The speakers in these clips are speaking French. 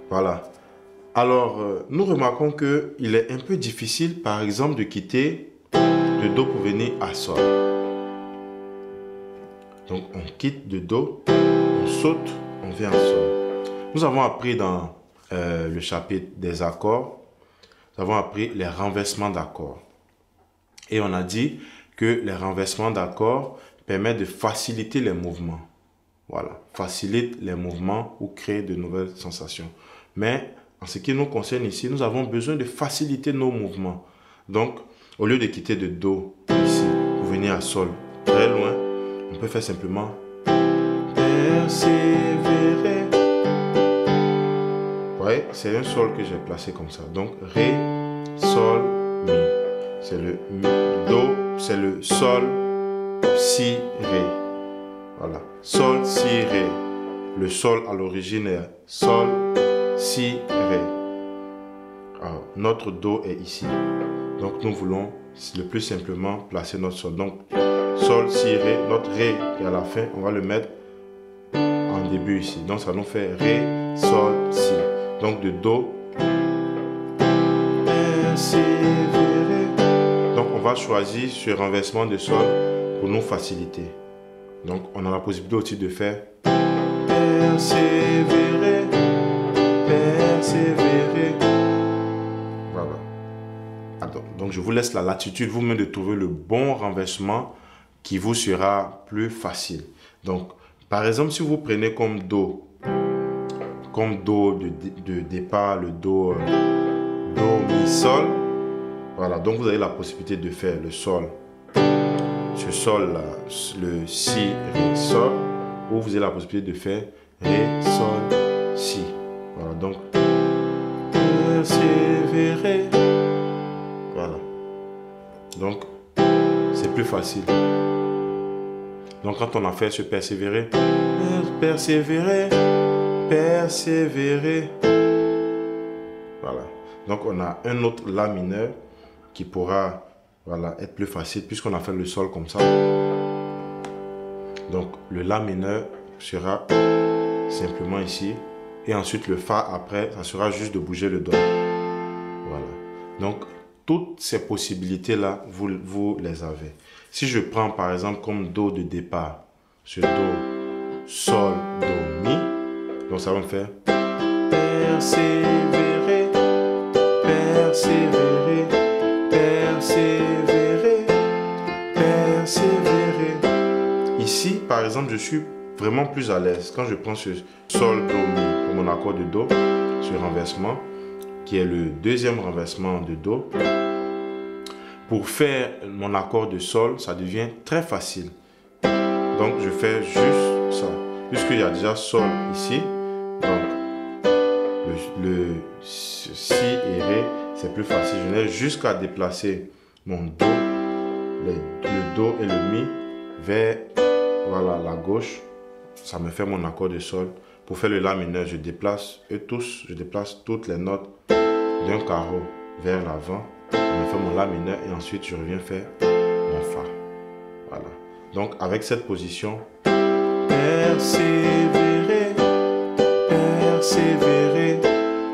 Voilà. Alors, nous remarquons qu'il est un peu difficile, par exemple, de quitter de Do pour venir à Sol. Donc, on quitte de Do, on saute, on vient à Sol. Nous avons appris dans le chapitre des accords, nous avons appris les renversements d'accords. Et on a dit que les renversements d'accords permettent de faciliter les mouvements. Voilà, facilite les mouvements ou créer de nouvelles sensations. Mais en ce qui nous concerne ici, nous avons besoin de faciliter nos mouvements. Donc, au lieu de quitter de Do ici pour venir à Sol très loin, on peut faire simplement persévérer. Vous voyez, c'est un Sol que j'ai placé comme ça. Donc, Ré, Sol, Mi. C'est le Do, c'est le Sol, Si, Ré. Voilà. Sol, Si, Ré. Le Sol à l'origine est Sol, Si, Ré. Alors, notre Do est ici. Donc nous voulons le plus simplement placer notre Sol. Donc Sol, Si, Ré. Notre Ré qui est à la fin, on va le mettre en début ici. Donc ça nous fait Ré, Sol, Si. Donc de Do. Donc on va choisir ce renversement de Sol pour nous faciliter. Donc on a la possibilité aussi de faire persévérer, persévérer. Voilà. Donc je vous laisse la latitude vous-même de trouver le bon renversement qui vous sera plus facile. Donc par exemple si vous prenez comme Do de départ, le Do, Mi, Sol. Voilà, donc vous avez la possibilité de faire le Sol. Ce Sol là, le Si, Ré, Sol. Ou vous avez la possibilité de faire Ré, Sol, Si. Voilà, donc persévérer. Voilà. Donc, c'est plus facile. Donc, quand on a fait ce persévérer, persévérer, persévérer. Voilà. Donc, on a un autre La mineur qui pourra être plus facile puisqu'on a fait le Sol comme ça. Donc, le La mineur sera simplement ici. Et ensuite, le Fa après, ça sera juste de bouger le doigt. Voilà. Donc, toutes ces possibilités-là, vous les avez. Si je prends par exemple comme Do de départ, ce Do, Sol, Do, Mi. Donc, ça va me faire persévérer, persévérer, persévérer, persévérer. Ici, par exemple, je suis vraiment plus à l'aise quand je prends ce Sol, Do, Mi pour mon accord de Do, ce renversement qui est le deuxième renversement de Do. Pour faire mon accord de Sol, ça devient très facile. Donc je fais juste ça. Puisqu'il y a déjà Sol ici, donc le Si et Ré, c'est plus facile. Je n'ai juste qu'à déplacer mon Do, le Do et le Mi vers la gauche. Ça me fait mon accord de Sol. Pour faire le La mineur, je déplace toutes les notes d'un carreau vers l'avant. Je me fais mon La mineur et ensuite je reviens faire mon Fa. Voilà. Donc avec cette position, persévérer, persévérer,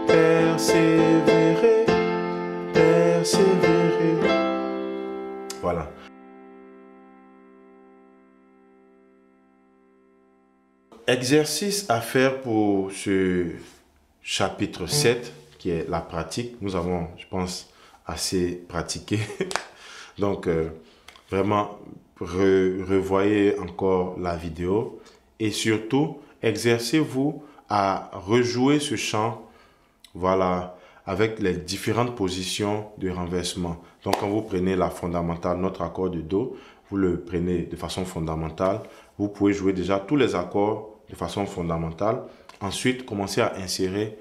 persévérer, persévérer. Voilà. Exercice à faire pour ce chapitre 7 qui est la pratique. Nous avons, je pense, assez pratiqué. Donc, vraiment, revoyez encore la vidéo et surtout, exercez-vous à rejouer ce chant, voilà, avec les différentes positions de renversement. Donc, quand vous prenez la fondamentale, notre accord de Do, vous le prenez de façon fondamentale. Vous pouvez jouer déjà tous les accords de façon fondamentale. Ensuite, commencez à insérer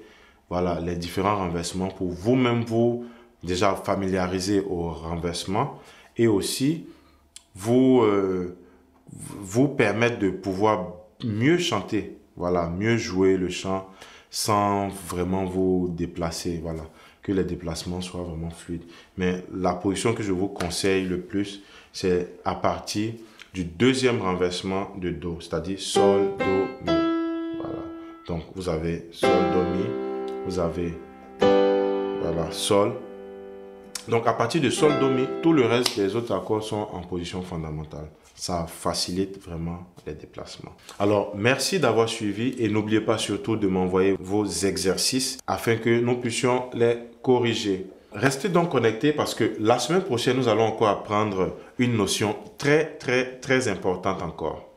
les différents renversements pour vous-même vous déjà familiariser au renversement et aussi vous permettre de pouvoir mieux chanter, mieux jouer le chant sans vraiment vous déplacer, que les déplacements soient vraiment fluides. Mais la position que je vous conseille le plus, c'est à partir du deuxième renversement de Do, c'est-à-dire Sol, Do, Mi. Voilà. Donc, vous avez Sol, Do, Mi. vous avez voilà, Sol. Donc à partir de Sol, Do, Mi, tout le reste des autres accords sont en position fondamentale. Ça facilite vraiment les déplacements. Alors merci d'avoir suivi et n'oubliez pas surtout de m'envoyer vos exercices afin que nous puissions les corriger. Restez donc connectés parce que la semaine prochaine, nous allons encore apprendre une notion très importante encore.